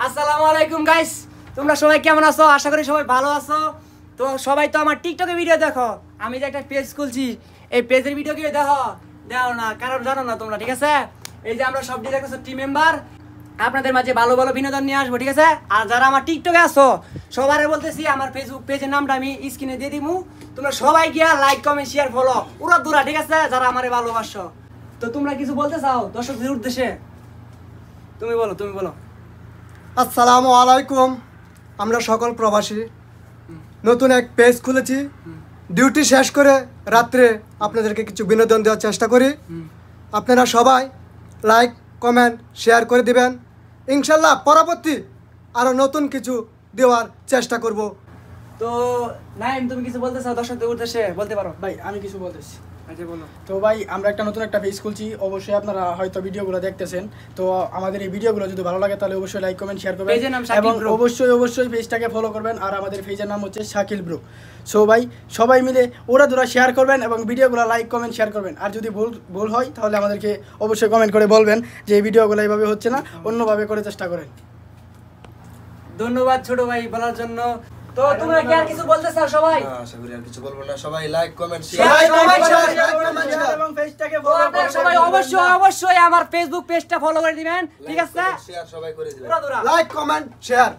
আসসালামু আলাইকুম গাইস, তোমরা সবাই কেমন আছো? আশা করি সবাই ভালো আছো। তো সবাই তো আমার টিকটকে ভিডিও দেখো। আমি যে একটা পেজ খুলছি, এই পেজের ভিডিও কি দেখো না, কারণ জানো না তোমরা, ঠিক আছে? এই যে আমরা সব দেখতেছো টিম মেম্বার, আপনাদের মাঝে ভালো ভালো বিনোদন নিয়ে আসবো, ঠিক আছে? আর যারা আমার টিকটকে আছো সবারে বলতেছি, আমার ফেসবুক পেজের নামটা আমি স্ক্রিনে দিয়ে দিমু, তোমরা সবাই গিয়া লাইক কমেন্ট শেয়ার ফলো পুরো দূরা, ঠিক আছে? যারা আমারে ভালোবাসো। তো তোমরা কিছু বলতে চাও দর্শকদের উদ্দেশ্যে? তুমি বলো। আসসালামু আলাইকুম। আমরা সকল প্রবাসী নতুন এক পেজ খুলেছি। ডিউটি শেষ করে রাত্রে আপনাদেরকে কিছু বিনোদন দেওয়ার চেষ্টা করি। আপনারা সবাই লাইক কমেন্ট শেয়ার করে দিবেন। ইনশাল্লাহ পরবর্তী আরও নতুন কিছু দেওয়ার চেষ্টা করব। তো নাইম, তুমি কিছু বলতে চাও দর্শকদের উদ্দেশ্যে? বলতে পারো। ভাই আমি কিছু বলতেছি। আচ্ছা বলো। তো ভাই আমরা নতুন একটা পেজ খুলছি, অবশ্যই আপনারা হয়তো ভিডিওগুলো দেখতেছেন। তো আমাদের এই ভিডিওগুলো যদি ভালো লাগে তাহলে অবশ্যই লাইক কমেন্ট শেয়ার করবেন এবং অবশ্যই পেজটাকে ফলো করবেন। আর আমাদের পেজের নাম হচ্ছে শাকিল ব্রো। সো ভাই সবাই মিলে ওরা দুরা শেয়ার করবেন এবং ভিডিওগুলো লাইক কমেন্ট শেয়ার করবেন। আর যদি ভুল হয় তাহলে আমাদেরকে অবশ্যই কমেন্ট করে বলবেন যে এই ভিডিওগুলো এইভাবে হচ্ছে না, অন্যভাবে করে চেষ্টা করেন। ধন্যবাদ ছোট ভাই বলার জন্য। তো তোমরা কি আর কিছু বলতে চাও সবাই? না, আশা করি আর কিছু বলবো না। সবাই লাইক কমেন্ট শেয়ার এবং পেজটাকে ফলো করবেন। সবাই অবশ্যই আমার ফেসবুক পেজটা ফলো করে দিবেন, ঠিক আছে? শেয়ার সবাই করে দিবেন। পুরো দূরা লাইক কমেন্ট শেয়ার।